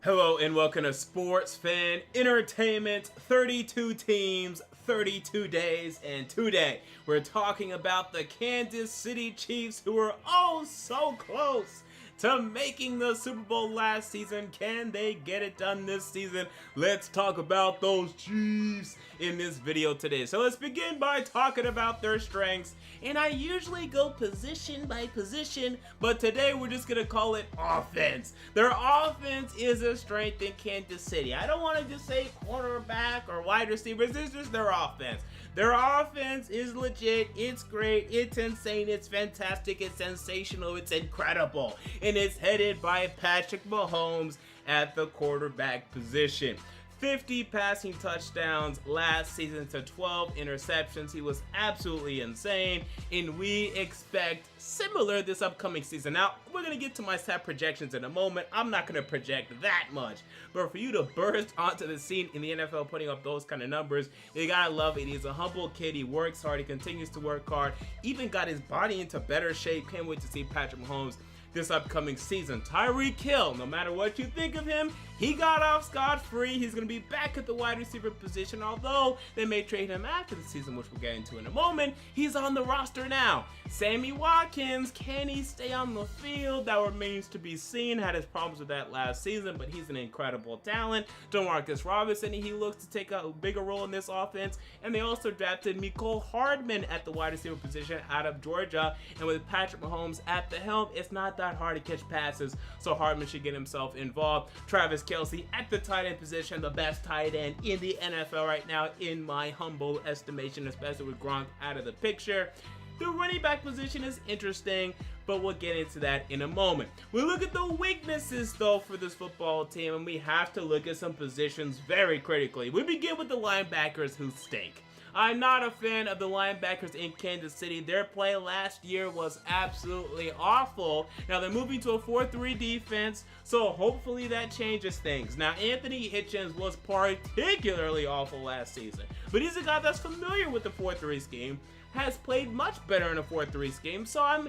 Hello and welcome to Sports Fan Entertainment. 32 teams, 32 days, and today we're talking about the Kansas City Chiefs, who were oh so close to making the Super Bowl last season. Can they get it done this season? Let's talk about those Chiefs in this video today. So let's begin by talking about their strengths. And I usually go position by position, but today we're just gonna call it offense. Their offense is a strength in Kansas City. I don't want to just say quarterback or wide receivers. This is just their offense. Their offense is legit. It's great. It's insane. It's fantastic. It's sensational. It's incredible. And it's headed by Patrick Mahomes at the quarterback position. 50 passing touchdowns last season to 12 interceptions. He was absolutely insane, and we expect similar this upcoming season. Now, we're going to get to my stat projections in a moment. I'm not going to project that much, but for you to burst onto the scene in the NFL putting up those kind of numbers, you gotta love it. He's a humble kid. He works hard. He continues to work hard. Even got his body into better shape. Can't wait to see Patrick Mahomes this upcoming season. Tyreek Hill, no matter what you think of him, he got off scot-free. He's going to be back at the wide receiver position, although they may trade him after the season, which we'll get into in a moment. He's on the roster now. Sammy Watkins, can he stay on the field? That remains to be seen. Had his problems with that last season, but he's an incredible talent. DeMarcus Robinson, he looks to take a bigger role in this offense. And they also drafted Mecole Hardman at the wide receiver position out of Georgia. And with Patrick Mahomes at the helm, it's not that hard to catch passes, so Hardman should get himself involved. Travis Kelce at the tight end position, the best tight end in the NFL right now, in my humble estimation, especially with Gronk out of the picture. The running back position is interesting, but we'll get into that in a moment. We look at the weaknesses, though, for this football team, and we have to look at some positions very critically. We begin with the linebackers, who stink. I'm not a fan of the linebackers in Kansas City. Their play last year was absolutely awful. Now they're moving to a 4-3 defense, so hopefully that changes things. Now Anthony Hitchens was particularly awful last season, but he's a guy that's familiar with the 4-3 scheme, has played much better in a 4-3 scheme, so I'm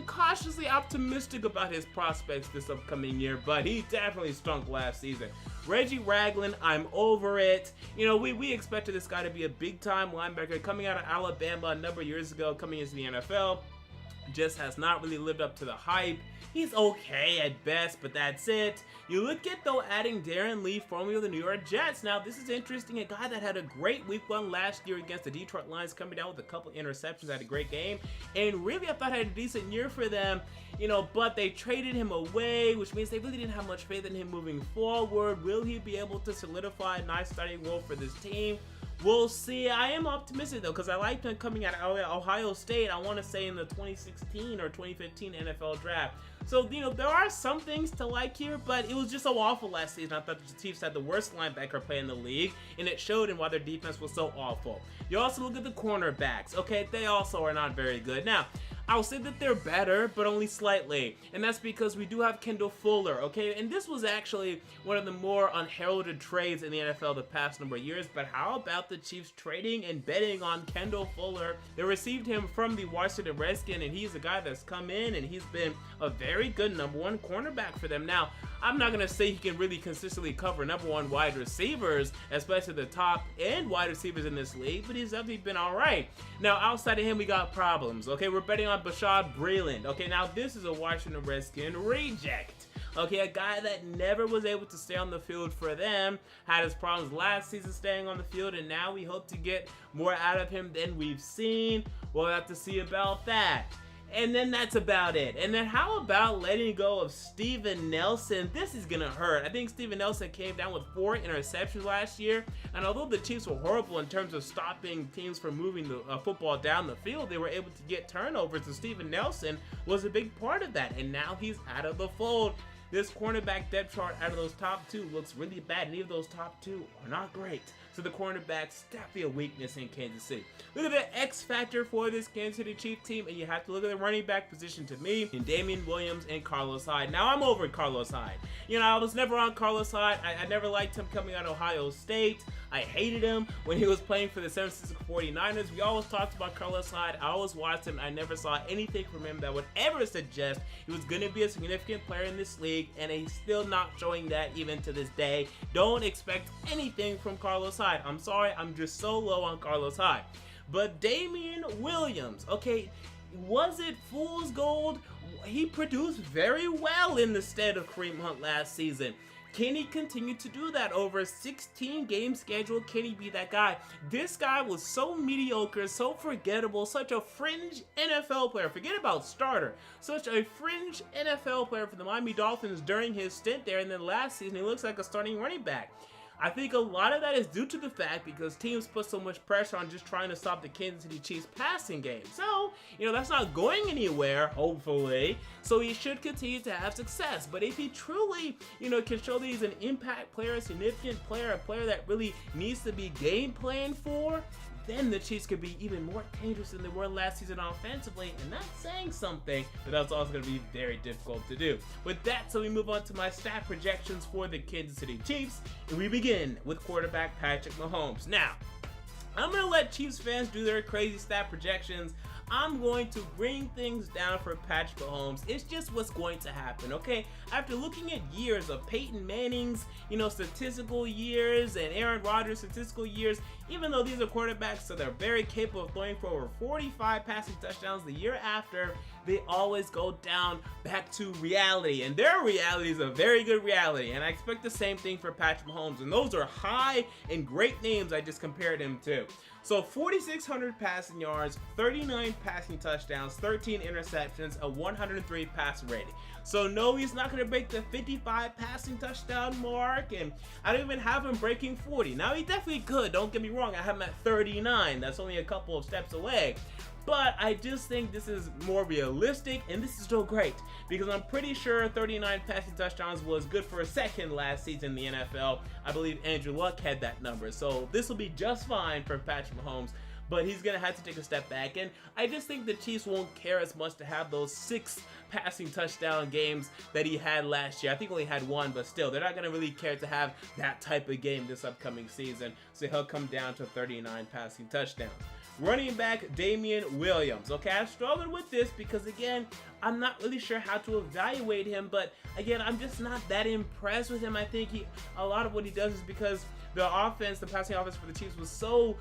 cautiously optimistic about his prospects this upcoming year, but he definitely stunk last season. Reggie Ragland, I'm over it. You know, we expected this guy to be a big-time linebacker coming out of Alabama a number of years ago, coming into the NFL. Just has not really lived up to the hype. He's okay at best, but that's it. You look at, though, adding Darren Lee, formerly of the New York Jets. Now, this is interesting. A guy that had a great week one last year against the Detroit Lions, coming down with a couple interceptions, had a great game. And really, I thought had a decent year for them, you know, but they traded him away, which means they really didn't have much faith in him moving forward. Will he be able to solidify a nice starting role for this team? We'll see. I am optimistic, though, because I liked him coming out of Ohio State, I want to say in the 2016 or 2015 NFL draft. So, you know, there are some things to like here, but it was just so awful last season. I thought the Chiefs had the worst linebacker play in the league, and it showed in why their defense was so awful. You also look at the cornerbacks. Okay, they also are not very good. Now, I'll say that they're better, but only slightly, and that's because we do have Kendall Fuller, okay? And this was actually one of the more unheralded trades in the NFL the past number of years, but how about the Chiefs trading and betting on Kendall Fuller? They received him from the Washington Redskins, and he's a guy that's come in, and he's been a very good number one cornerback for them. Now, I'm not going to say he can really consistently cover number one wide receivers, especially the top end wide receivers in this league, but he's definitely been all right. Now, outside of him, we got problems, okay? We're betting on Bashaud Breeland. Okay, now this is a Washington Redskin reject. Okay, a guy that never was able to stay on the field for them, had his problems last season staying on the field, and now we hope to get more out of him than we've seen. We'll have to see about that. And then that's about it. And then how about letting go of Steven Nelson? This is gonna hurt. I think Steven Nelson came down with 4 interceptions last year, and although the Chiefs were horrible in terms of stopping teams from moving the football down the field, they were able to get turnovers, and Steven Nelson was a big part of that, and now he's out of the fold. This cornerback depth chart out of those top 2 looks really bad. Neither of those top 2 are not great. So the cornerbacks definitely a weakness in Kansas City. Look at the X factor for this Kansas City Chiefs team, and you have to look at the running back position to me, in Damian Williams and Carlos Hyde. Now, I'm over Carlos Hyde. You know, I was never on Carlos Hyde. I never liked him coming out of Ohio State. I hated him when he was playing for the San Francisco 49ers. We always talked about Carlos Hyde. I always watched him. I never saw anything from him that would ever suggest he was going to be a significant player in this league, and he's still not showing that even to this day. Don't expect anything from Carlos Hyde. I'm sorry, I'm just so low on Carlos Hyde. But Damian Williams, okay, was it fool's gold? He produced very well in the stead of Kareem Hunt last season. Can he continue to do that over a 16-game schedule? Can he be that guy? This guy was so mediocre, so forgettable, such a fringe NFL player. Forget about starter. Such a fringe NFL player for the Miami Dolphins during his stint there, and then last season he looks like a starting running back. I think a lot of that is due to the fact because teams put so much pressure on just trying to stop the Kansas City Chiefs passing game. So, that's not going anywhere, hopefully. So he should continue to have success. But if he truly, can show that he's an impact player, a significant player, a player that really needs to be game planned for, then the Chiefs could be even more dangerous than they were last season offensively, and that's saying something, but that's also going to be very difficult to do. With that, so we move on to my stat projections for the Kansas City Chiefs, and we begin with quarterback Patrick Mahomes. Now, I'm going to let Chiefs fans do their crazy stat projections. I'm going to bring things down for Patrick Mahomes. It's just what's going to happen, okay? After looking at years of Peyton Manning's, statistical years and Aaron Rodgers' statistical years, even though these are quarterbacks, so they're very capable of throwing for over 45 passing touchdowns the year after, they always go down back to reality. And their reality is a very good reality. And I expect the same thing for Patrick Mahomes. And those are high and great names I just compared him to. So 4,600 passing yards, 39 passing touchdowns, 13 interceptions, a 103 pass rating. So no, he's not going to break the 55 passing touchdown mark, and I don't even have him breaking 40. Now he definitely could, don't get me wrong, I have him at 39. That's only a couple of steps away. But I just think this is more realistic, and this is still great because I'm pretty sure 39 passing touchdowns was good for a second last season in the NFL. I believe Andrew Luck had that number, so this will be just fine for Patrick Mahomes, but he's going to have to take a step back, and I just think the Chiefs won't care as much to have those 6 passing touchdown games that he had last year. I think he only had 1, but still, they're not going to really care to have that type of game this upcoming season, so he'll come down to 39 passing touchdowns. Running back Damian Williams. Okay, I've struggled with this because, again, I'm not really sure how to evaluate him, but again, I'm just not that impressed with him. I think a lot of what he does is because the passing offense for the Chiefs was so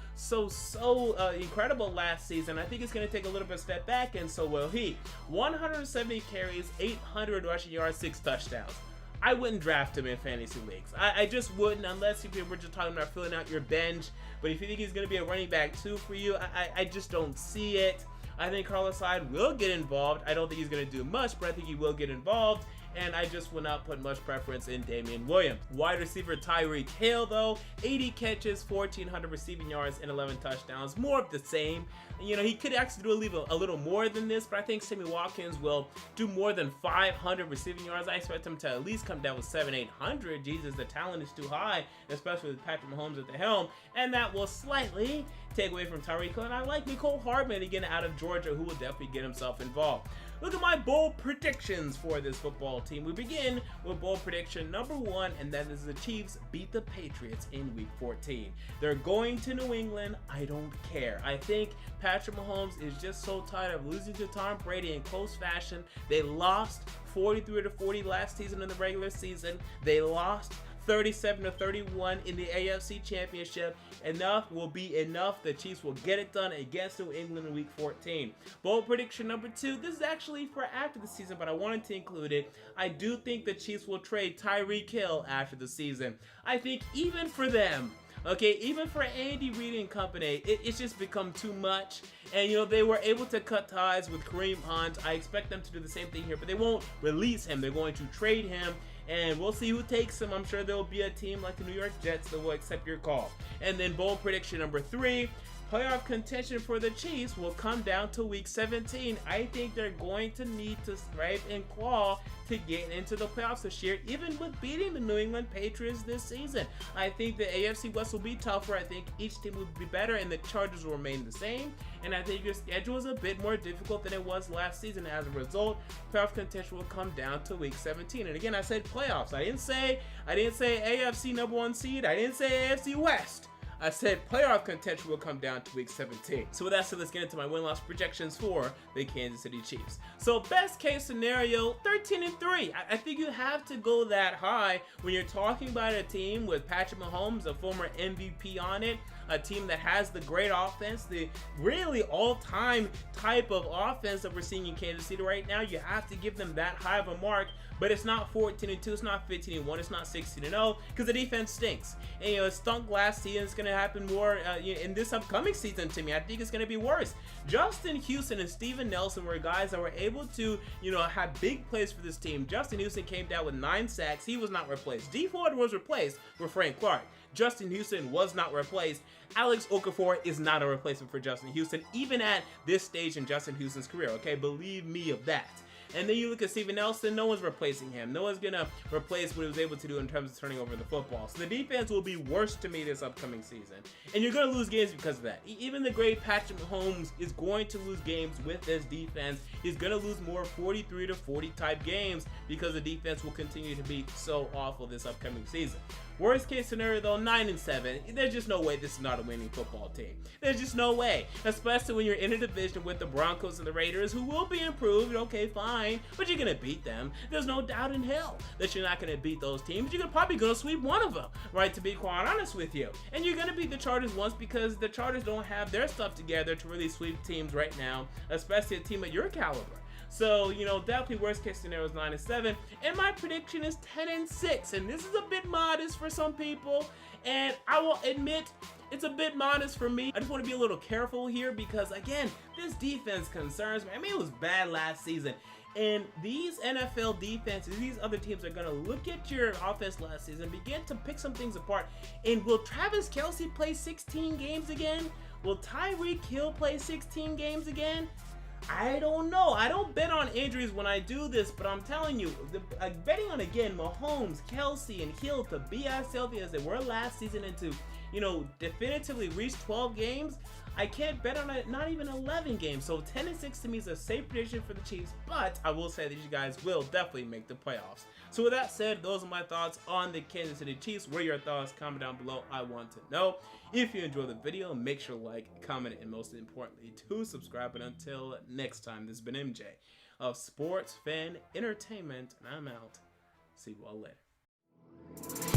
incredible last season. I think it's going to take a little bit of a step back, and so will he. 170 carries, 800 rushing yards, 6 touchdowns. I wouldn't draft him in fantasy leagues. I just wouldn't, unless we're just talking about filling out your bench. But if you think he's going to be a running back 2 for you, I just don't see it. I think Carlos Hyde will get involved. I don't think he's going to do much, but I think he will get involved. And I just will not put much preference in Damian Williams. Wide receiver Tyreek Hill, though, 80 catches, 1,400 receiving yards, and 11 touchdowns. More of the same. He could actually do a little more than this, but I think Sammy Watkins will do more than 500 receiving yards. I expect him to at least come down with 700-800. Jesus, the talent is too high, especially with Patrick Mahomes at the helm. And that will slightly take away from Tyreek Hill. And I like Mecole Hardman again out of Georgia, who will definitely get himself involved. Look at my bold predictions for this football team. We begin with bold prediction number 1, and that is the Chiefs beat the Patriots in Week 14. They're going to New England. I don't care. I think Patrick Mahomes is just so tired of losing to Tom Brady in close fashion. They lost 43-40 last season in the regular season. They lost 37-31 in the AFC Championship. Enough will be enough. The Chiefs will get it done against New England in Week 14. Bold prediction number 2. This is actually for after the season, but I wanted to include it. I do think the Chiefs will trade Tyreek Hill after the season. I think even for them, okay, even for Andy Reid and company, it's just become too much. And, they were able to cut ties with Kareem Hunt. I expect them to do the same thing here, but they won't release him. They're going to trade him, and we'll see who takes him. I'm sure there will be a team like the New York Jets that will accept your call. And then bold prediction number 3. Playoff contention for the Chiefs will come down to Week 17. I think they're going to need to strive and claw to get into the playoffs this year, even with beating the New England Patriots this season. I think the AFC West will be tougher. I think each team will be better, and the Chargers will remain the same. And I think your schedule is a bit more difficult than it was last season. As a result, playoff contention will come down to Week 17. And again, I said playoffs. I didn't say AFC number 1 seed. I didn't say AFC West. I said playoff contention will come down to week 17. So with that said, let's get into my win-loss projections for the Kansas City Chiefs. So best case scenario, 13-3. I think you have to go that high when you're talking about a team with Patrick Mahomes, a former MVP on it, a team that has the great offense, the really all-time type of offense that we're seeing in Kansas City right now. You have to give them that high of a mark, but it's not 14-2, it's not 15-1, it's not 16-0, because the defense stinks. And it stunk last season. It's going to happen more in this upcoming season to me. I think it's going to be worse. Justin Houston and Steven Nelson were guys that were able to, have big plays for this team. Justin Houston came down with 9 sacks. He was not replaced. D Ford was replaced with Frank Clark. Justin Houston was not replaced. Alex Okafor is not a replacement for Justin Houston, even at this stage in Justin Houston's career, okay? Believe me of that. And then you look at Steven Nelson, no one's replacing him. No one's going to replace what he was able to do in terms of turning over the football. So the defense will be worse to me this upcoming season. And you're going to lose games because of that. Even the great Patrick Mahomes is going to lose games with this defense. He's going to lose more 43-40 type games because the defense will continue to be so awful this upcoming season. Worst case scenario though, 9-7. There's just no way this is not a winning football team. There's just no way. Especially when you're in a division with the Broncos and the Raiders, who will be improved. Okay, fine. But you're going to beat them. There's no doubt in hell that you're not going to beat those teams. You're probably going to sweep one of them, right, to be quite honest with you. And you're going to beat the Chargers once because the Chargers don't have their stuff together to really sweep teams right now, especially a team at your caliber. So, definitely worst case scenario is 9-7. And my prediction is 10-6. And this is a bit modest for some people. And I will admit, it's a bit modest for me. I just want to be a little careful here because, again, this defense concerns me. I mean, it was bad last season. And these NFL defenses, these other teams are going to look at your offense last season, begin to pick some things apart. And will Travis Kelce play 16 games again? Will Tyreek Hill play 16 games again? I don't know. I don't bet on injuries when I do this, but I'm telling you, betting on, again, Mahomes, Kelce, and Hill to be as healthy as they were last season and to, definitively reach 12 games, I can't bet on it, not even 11 games. So 10-6 to me is a safe prediction for the Chiefs, but I will say that you guys will definitely make the playoffs. So with that said, those are my thoughts on the Kansas City Chiefs. What are your thoughts? Comment down below. I want to know. If you enjoyed the video, make sure to like, comment, and most importantly, to subscribe. And until next time, this has been MJ of Sports Fan Entertainment, and I'm out. See you all later.